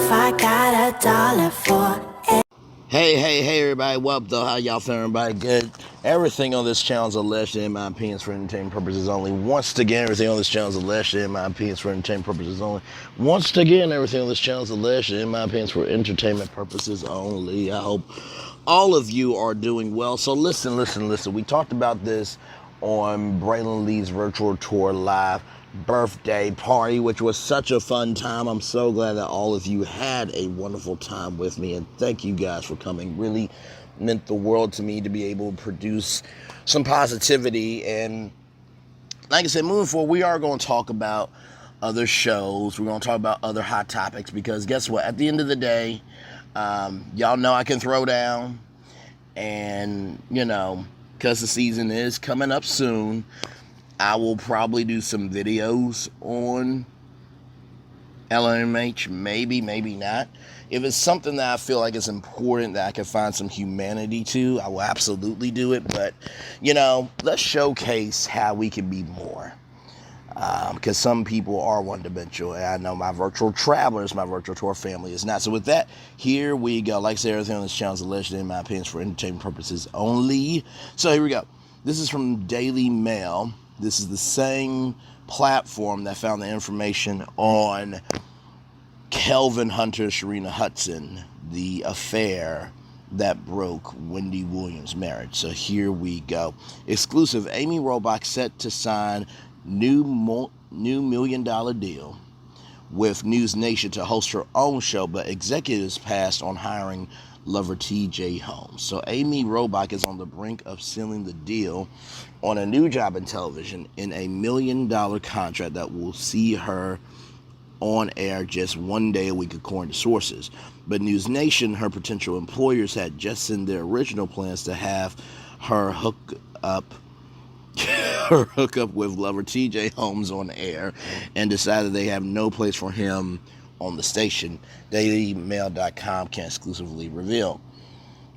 if I got $1 for it. Hey, everybody. What up, though? How y'all feeling? Everybody good? Everything on this channel is alleged, in my opinions, for entertainment purposes only. Once again, everything on this channel is alleged, in my opinions, for entertainment purposes only. Once again, everything on this channel is alleged, in my opinions, for entertainment purposes only. I hope all of you are doing well. So listen. We talked about this on Braylon Lee's virtual tour live birthday party, which was such a fun time. I'm so glad that all of you had a wonderful time with me, and thank you guys for coming. Really meant the world to me to be able to produce some positivity. And like I said, moving forward, we are going to talk about other shows. We're going to talk about other hot topics, because guess what? At the end of the day, y'all know I can throw down, and because the season is coming up soon, I will probably do some videos on LMH, maybe not. If it's something that I feel like is important, that I can find some humanity to, I will absolutely do it. But, let's showcase how we can be more. Because some people are one-dimensional, and I know my virtual travelers, my virtual tour family is not. So with that, here we go. Like I said, everything on this channel is alleged, in my opinions, for entertainment purposes only. So here we go. This is from Daily Mail. This is the same platform that found the information on Kelvin Hunter, Sharina Hudson, the affair that broke Wendy Williams' marriage. So here we go. Exclusive: Amy Robach set to sign new $1 million deal with News Nation to host her own show, but executives passed on hiring lover TJ Holmes. So Amy Robach is on the brink of sealing the deal on a new job in television in a $1 million contract that will see her on air just one day a week, according to sources. But News Nation, her potential employers, had just sent their original plans to have her hook up with lover TJ Holmes on air, and decided they have no place for him on the station. DailyMail.com can exclusively reveal.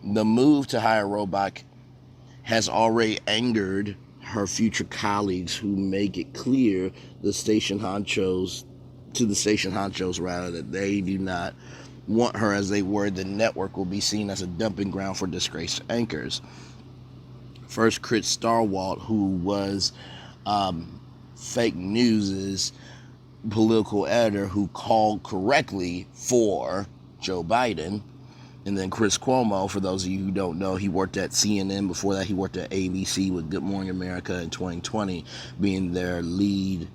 The move to hire Robach has already angered her future colleagues, who make it clear the station honchos that they do not want her. As they worry the network will be seen as a dumping ground for disgraced anchors. First, Chris Starwalt, who was fake news's political editor, who called correctly for Joe Biden. And then Chris Cuomo, for those of you who don't know, he worked at CNN. Before that, he worked at ABC with Good Morning America in 2020, being their lead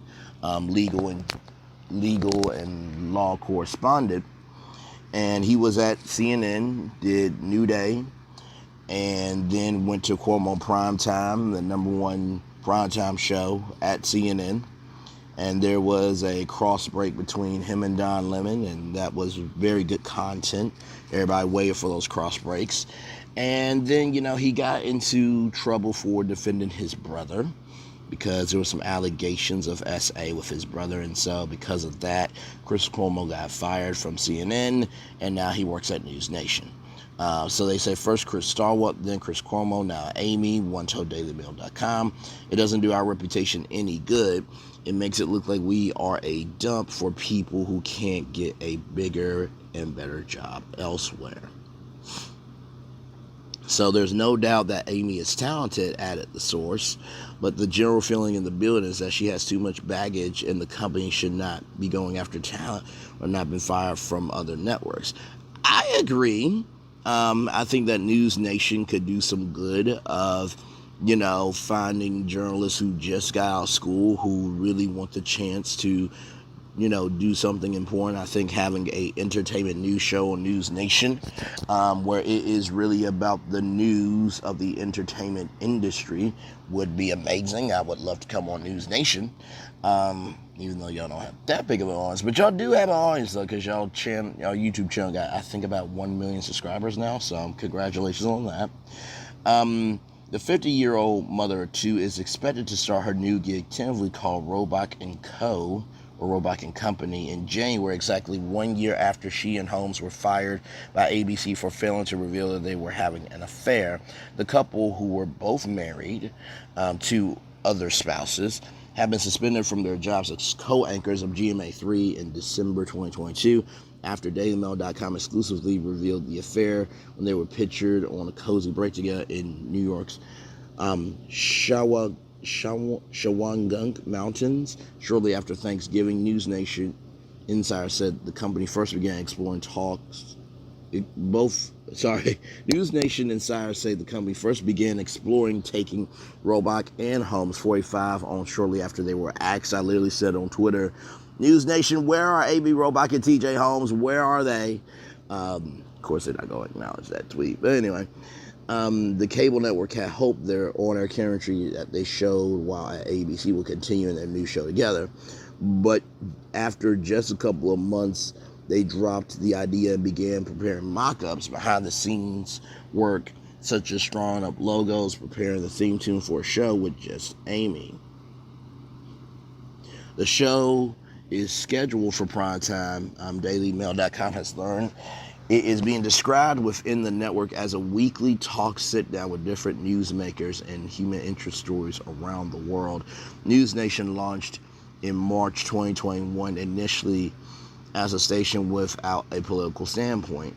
legal and law correspondent. And he was at CNN, did New Day, and then went to Cuomo Primetime, the #1 primetime show at CNN. And there was a cross break between him and Don Lemon, and that was very good content. Everybody waited for those cross breaks. And then, he got into trouble for defending his brother, because there were some allegations of SA with his brother. And so because of that, Chris Cuomo got fired from CNN, and now he works at News Nation. So they say first Chris Starwalt, then Chris Cuomo, now Amy. One told DailyMail.com. It doesn't do our reputation any good. It makes it look like we are a dump for people who can't get a bigger and better job elsewhere. So there's no doubt that Amy is talented, added the source, but the general feeling in the building is that she has too much baggage, and the company should not be going after talent or not been fired from other networks. I agree. I think that News Nation could do some good of, finding journalists who just got out of school, who really want the chance to, do something important. I think having a entertainment news show on News Nation, where it is really about the news of the entertainment industry, would be amazing. I would love to come on News Nation, even though y'all don't have that big of an audience. But y'all do have an audience, though, because y'all YouTube channel got, I think, about 1 million subscribers now, so congratulations on that. The 50-year-old mother of two is expected to start her new gig, tentatively called Robach & Co., or Robach & Company, in January, exactly 1 year after she and Holmes were fired by ABC for failing to reveal that they were having an affair. The couple, who were both married to other spouses, have been suspended from their jobs as co-anchors of GMA3 in December 2022 after DailyMail.com exclusively revealed the affair when they were pictured on a cozy break together in New York's Shawangunk Mountains. Shortly after Thanksgiving, News Nation insider said the company first began exploring talks. News Nation insiders say the company first began exploring taking Robach and Holmes 45 on shortly after they were asked. I literally said on Twitter, News Nation, where are AB Robach and TJ Holmes? Where are they? Of course, they're not going to acknowledge that tweet. But anyway, the cable network had hoped their on-air chemistry that they showed while at ABC would continue in their new show together. But after just a couple of months, they dropped the idea and began preparing mock-ups, behind-the-scenes work, such as drawing up logos, preparing the theme tune for a show with just Amy. The show is scheduled for prime time. DailyMail.com has learned. It is being described within the network as a weekly talk sit-down with different newsmakers and human interest stories around the world. News Nation launched in March 2021, initially as a station without a political standpoint.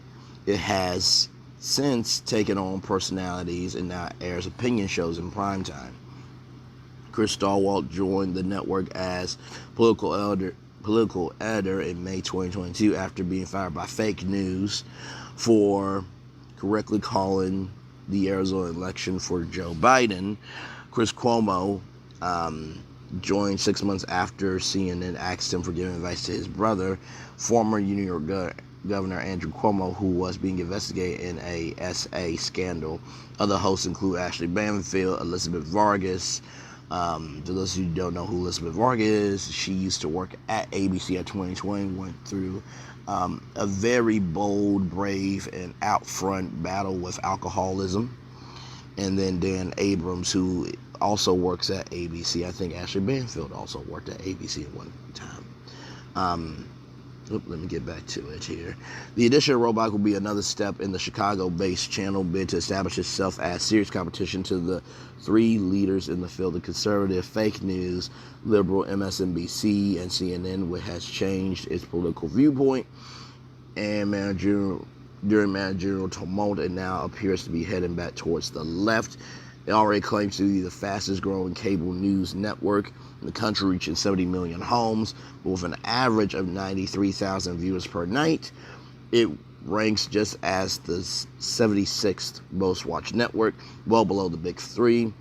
It has since taken on personalities and now airs opinion shows in primetime. Chris Cuomo joined the network as political editor in May 2022 after being fired by fake news for correctly calling the Arizona election for Joe Biden. Chris Cuomo joined 6 months after CNN asked him for giving advice to his brother, former New York Governor Andrew Cuomo, who was being investigated in a SA scandal. Other hosts include Ashley Banfield, Elizabeth Vargas. To those who don't know who Elizabeth Vargas is, she used to work at ABC at 2020, went through a very bold, brave, and out front battle with alcoholism. And then Dan Abrams, who also works at ABC. I think Ashley Banfield also worked at ABC at one time. Let me get back to it here. The addition of Robach will be another step in the Chicago-based channel bid to establish itself as serious competition to the three leaders in the field of conservative, fake news, liberal MSNBC and CNN, which has changed its political viewpoint and during managerial tumult, it now appears to be heading back towards the left. It already claims to be the fastest growing cable news network in the country, reaching 70 million homes with an average of 93,000 viewers per night. It ranks just as the 76th most watched network, well below the big three.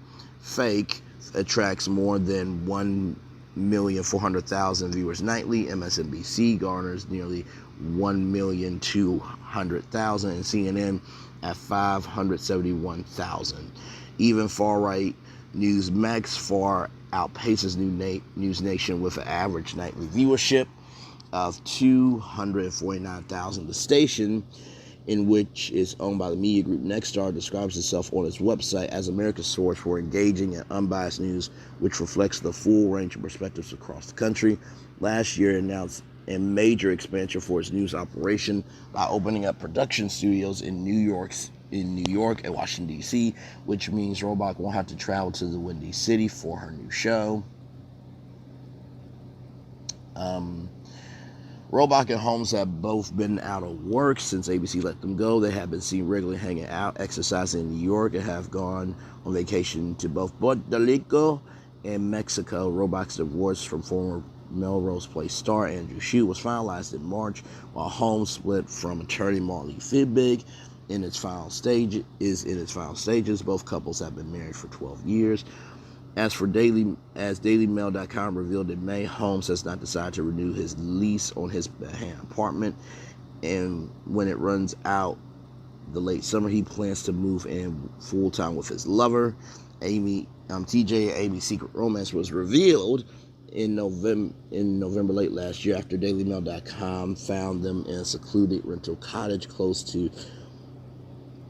Fake attracts more than 1,400,000 viewers nightly. MSNBC garners nearly 1,200,000, and CNN at 571,000. Even far-right Newsmax far outpaces News Nation with an average nightly viewership of 249,000. The station, in which is owned by the media group Nexstar, describes itself on its website as America's source for engaging and unbiased news, which reflects the full range of perspectives across the country. Last year, it announced a major expansion for its news operation by opening up production studios in New York and Washington, D.C., which means Robach won't have to travel to the Windy City for her new show. Robach and Holmes have both been out of work since ABC let them go. They have been seen regularly hanging out, exercising in New York, and have gone on vacation to both Puerto Rico and Mexico. Robach's divorce from former Melrose Place star Andrew Shute was finalized in March, while Holmes split from attorney Marley Fibig in its final stages. Both couples have been married for 12 years. As DailyMail.com revealed in May, Holmes has not decided to renew his lease on his Manhattan apartment, and when it runs out the late summer, he plans to move in full-time with his lover. TJ and Amy's secret romance was revealed in November late last year after DailyMail.com found them in a secluded rental cottage close to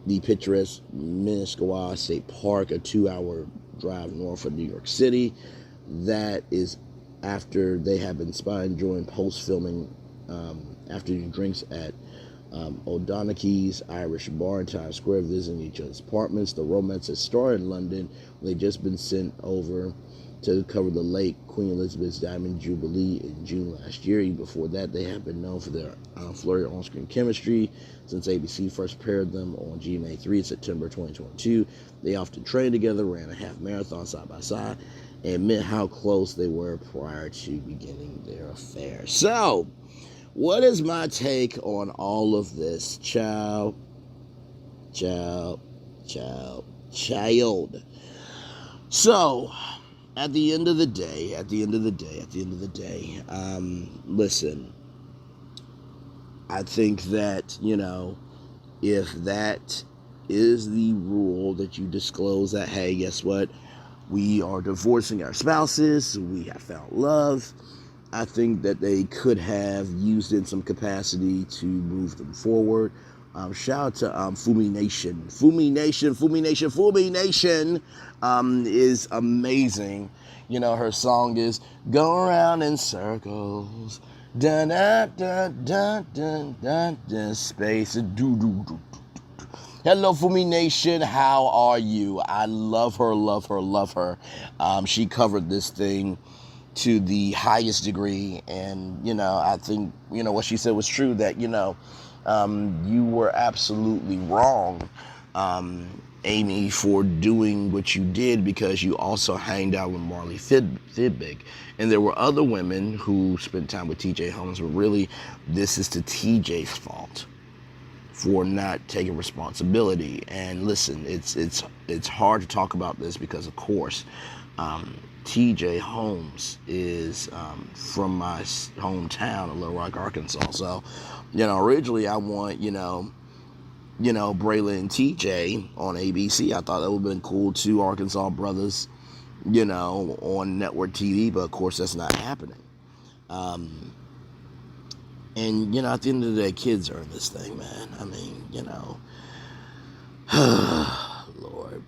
the picturesque Minnesota State Park, a 2-hour drive north of New York City. That is after they have been spotted enjoying post-filming afternoon drinks at O'Donaghy's Irish Bar in Times Square, visiting each other's apartments. The romance has started in London. They've just been sent over to cover the late Queen Elizabeth's Diamond Jubilee in June last year. Even before that, they have been known for their flurry of on-screen chemistry since ABC first paired them on GMA3 in September 2022. They often trained together, ran a half marathon side by side, and admit how close they were prior to beginning their affair. So, what is my take on all of this? Child. So, at the end of the day, listen, I think that, if that is the rule that you disclose that, hey, guess what? We are divorcing our spouses, we have found love. I think that they could have used in some capacity to move them forward. Shout out to Fumi Nation. Fumi Nation is amazing. Her song is "Go Around in Circles." Dun dun dun dun dun dun dun. Space. Do do do. Hello, Fumi Nation. How are you? I love her. She covered this thing to the highest degree, and I think what she said was true, that you were absolutely wrong, Amy, for doing what you did, because you also hanged out with Marley Fidbig, and there were other women who spent time with TJ Holmes, but really this is to TJ's fault for not taking responsibility. And listen, it's hard to talk about this because, of course, TJ Holmes is from my hometown of Little Rock, Arkansas. So, originally I want, Braylon and TJ on ABC. I thought that would have been cool, two Arkansas brothers, on network TV, but of course that's not happening. And, at the end of the day, kids are in this thing, man. I mean, Lord.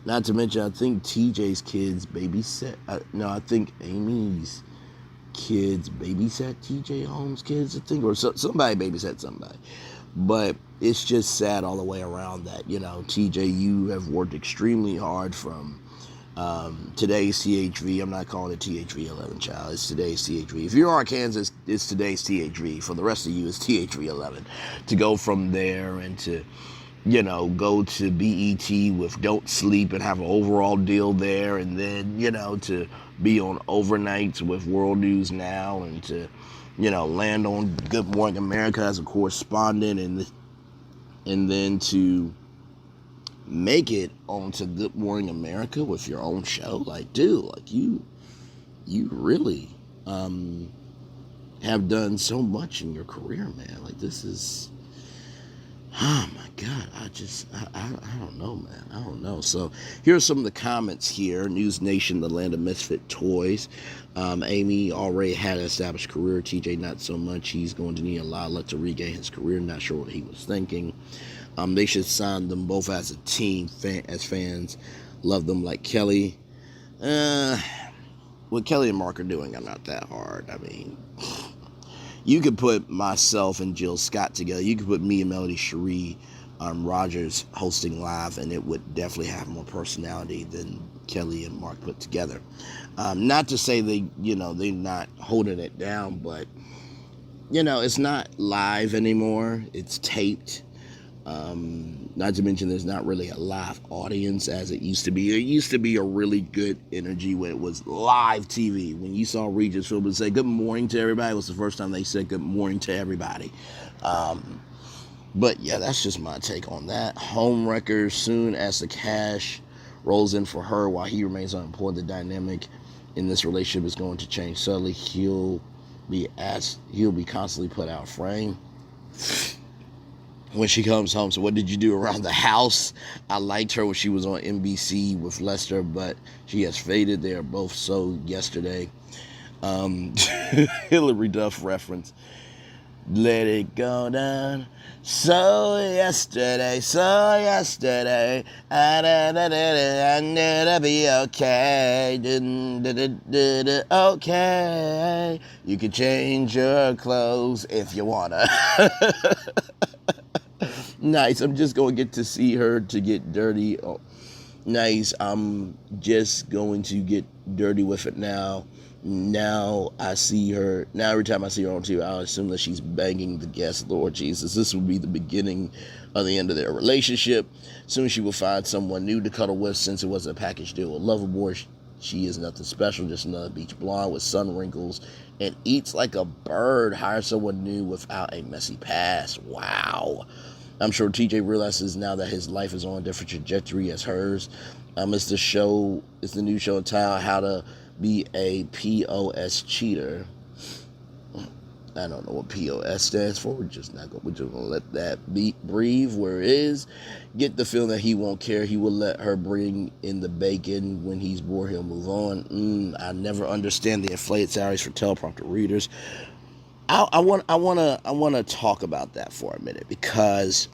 Not to mention, I think TJ's kids babysat. I think Amy's kids babysat TJ Holmes' kids, I think, or somebody babysat somebody. But it's just sad all the way around that, TJ, you have worked extremely hard from today's THV. I'm not calling it THV 11, child. It's today's THV. If you're Arkansas, it's today's THV. For the rest of you, it's THV 11. To go from there and to go to BET with Don't Sleep and have an overall deal there, and then, to be on overnights with World News Now, and to, land on Good Morning America as a correspondent, and then to make it onto Good Morning America with your own show. Like, dude, like you really have done so much in your career, man. Like, this is... Oh my God, I don't know, man. I don't know. So here's some of the comments here. News Nation, the land of misfit toys. Amy already had an established career. TJ, not so much. He's going to need a lot of luck to regain his career. Not sure what he was thinking. They should sign them both as a team, as fans. Love them like Kelly. What Kelly and Mark are doing, I'm not that hard. I mean... You could put myself and Jill Scott together. You could put me and Melody Cherie Rogers hosting live, and it would definitely have more personality than Kelly and Mark put together. Not to say they're not holding it down, but, it's not live anymore. It's taped. Not to mention there's not really a live audience as it used to be. It used to be a really good energy when it was live TV. When you saw Regis Philbin say good morning to everybody, it was the first time they said good morning to everybody. But yeah, that's just my take on that. Homewrecker, soon as the cash rolls in for her while he remains unemployed, the dynamic in this relationship is going to change subtly. He'll be constantly put out of frame. When she comes home, so what did you do around the house? I liked her when she was on NBC with Lester, but she has faded. They are both so yesterday. Hillary Duff reference. Let it go down. So yesterday. And it'll be okay. Okay. You can change your clothes if you wanna. Nice. I'm just going to get to see her to get dirty Nice. I'm just going to get dirty with it now. Now I see her. Now every time I see her on TV, I'll assume that she's banging the guest. Lord Jesus, this will be the beginning of the end of their relationship. Soon she will find someone new to cuddle with, since it was a package deal with Loverboy. She is nothing special, just another beach blonde with sun wrinkles and eats like a bird. Hire someone new without a messy past. Wow. I'm sure TJ realizes now that his life is on a different trajectory as hers. It's the new show entitled How to Be a POS Cheater. I don't know what POS stands for. We're just gonna let that breathe where it is. Get the feeling that he won't care. He will let her bring in the bacon. When he's bored, he'll move on. I never understand the inflated salaries for teleprompter readers. I want to talk about that for a minute, because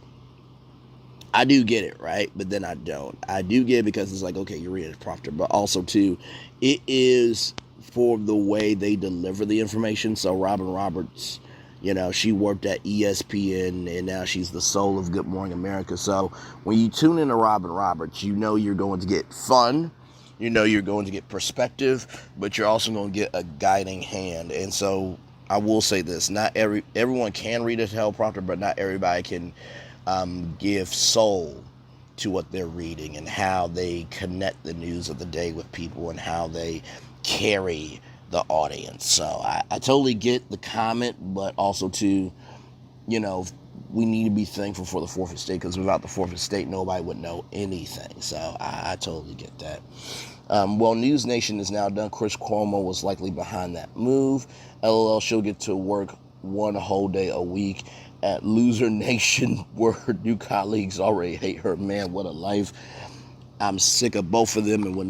I do get it, right? But then I don't. I do get it because it's like, okay, you're reading a prompter, but also too, it is for the way they deliver the information. So Robin Roberts, she worked at ESPN, and now she's the soul of Good Morning America. So when you tune into Robin Roberts, you're going to get fun. You're going to get perspective, but you're also going to get a guiding hand. And so I will say this: not everyone can read a teleprompter, but not everybody can give soul to what they're reading, and how they connect the news of the day with people, and how they carry the audience. So I totally get the comment, but also too, we need to be thankful for the fourth estate, because without the fourth estate, nobody would know anything. So I totally get that. Well, News Nation is now done. Chris Cuomo was likely behind that move. LOL, she'll get to work one whole day a week at Loser Nation, where her new colleagues already hate her. Man, what a life. I'm sick of both of them, and would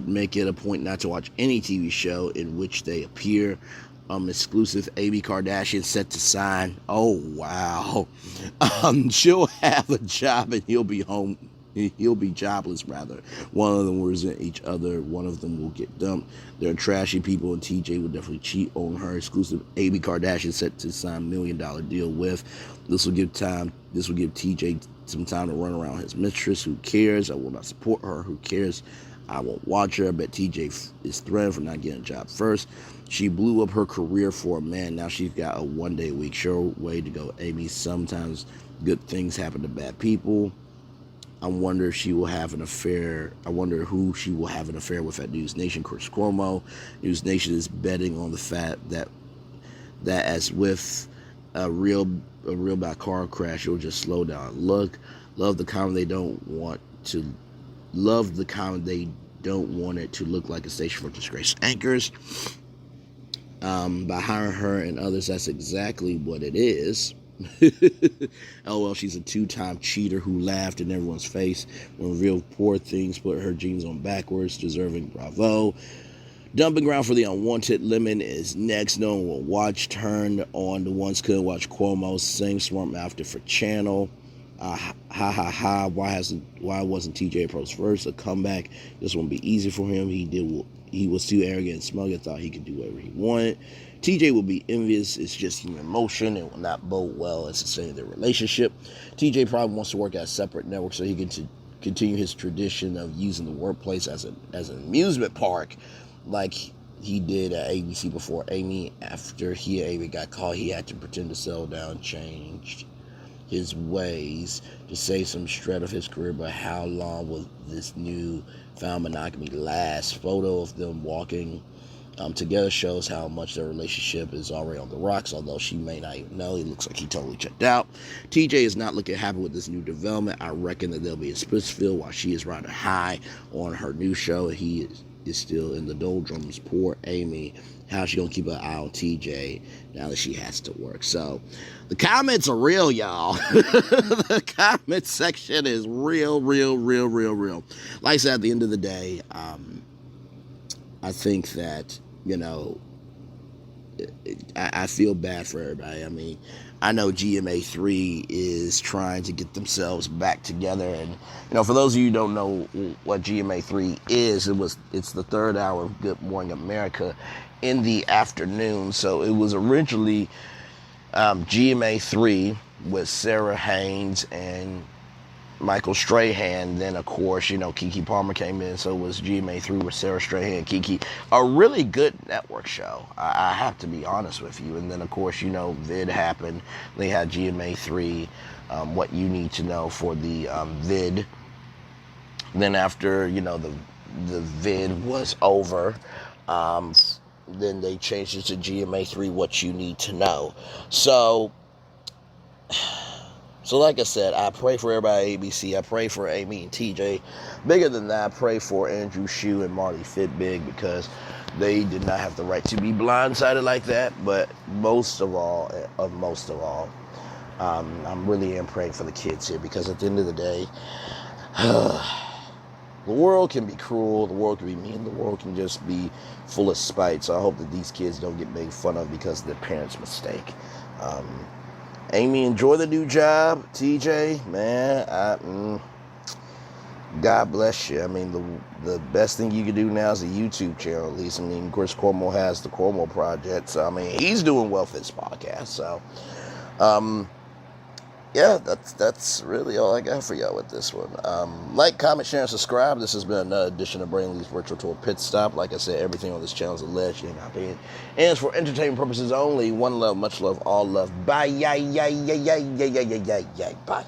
make it a point not to watch any TV show in which they appear. Exclusive, AB Kardashian set to sign. Oh, wow. She'll have a job and he'll be home. He'll be jobless, rather. One of them will resent each other. One of them will get dumped. They're trashy people, and TJ will definitely cheat on her. Exclusive, AB Kardashian set to sign $1 million deal with. This will give TJ some time to run around his mistress. Who cares? I will not support her. Who cares? I won't watch her. I bet TJ is threatened for not getting a job first. She blew up her career for a man. Now she's got a one-day a week. Sure way to go, Amy. Sometimes good things happen to bad people. I wonder if she will have an affair. I wonder who she will have an affair with at News Nation. Chris Cuomo. News Nation is betting on the fact that as with a real bad car crash, it'll just slow down. Love the comment they don't want it to look like a station for disgraced anchors. By hiring her and others, that's exactly what it is. LOL, she's a two-time cheater who laughed in everyone's face when real poor things, put her jeans on backwards, deserving bravo. Dumping ground for the unwanted. Lemon is next. No one will watch. Turned on the ones couldn't watch Cuomo. Same smart mouth, different channel. Ha ha ha. Why wasn't TJ approached first? A comeback. This won't be easy for him. He was too arrogant and smug and thought he could do whatever he wanted. TJ will be envious. It's just human emotion. It will not bode well in sustaining their relationship. TJ probably wants to work at a separate network so he can continue his tradition of using the workplace as an amusement park, like he did at ABC before Amy. After he and Amy got caught, he had to pretend to settle down, changed his ways to save some shred of his career. But how long will this new found monogamy last? Photo of them walking together shows how much their relationship is already on the rocks, although she may not even know. He looks like he totally checked out. TJ is not looking happy with this new development. I reckon that they'll be in Splitsville while she is riding high on her new show. He is still in the doldrums. Poor Amy. How's she gonna keep an eye on TJ now that she has to work? So the comments are real, y'all. The comment section is real. Like I said, at the end of the day, I think that, I feel bad for everybody. I mean, I know GMA3 is trying to get themselves back together, and for those of you who don't know what GMA3 is, it's the third hour of Good Morning America in the afternoon. So it was originally GMA3 with Sarah Haynes and Michael Strahan. Then of course, Keke Palmer came in, so was GMA3 with Sarah Strahan, Keke. A really good network show. I have to be honest with you. And then of course, Vid happened. They had GMA3, what you need to know for the Vid. Then after the Vid was over, then they changed it to GMA3, what you need to know. So like I said, I pray for everybody at ABC. I pray for Amy and TJ. Bigger than that, I pray for Andrew Shue and Marty Fitbig, because they did not have the right to be blindsided like that. But most of all, I'm really am praying for the kids here, because at the end of the day, the world can be cruel, the world can be mean, the world can just be full of spite. So I hope that these kids don't get made fun of because of their parents' mistake. Amy, enjoy the new job. TJ, man, God bless you. I mean, the best thing you can do now is a YouTube channel, at least. I mean, Chris Cuomo has the Cuomo Project. So, I mean, he's doing well for his podcast. So, yeah, that's really all I got for y'all with this one. Like, comment, share, and subscribe. This has been another edition of Brainley's Virtual Tour Pit Stop. Like I said, everything on this channel is alleged and not paid, and it's for entertainment purposes only. One love, much love, all love. Bye, bye.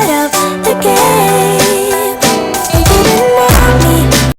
part of the game.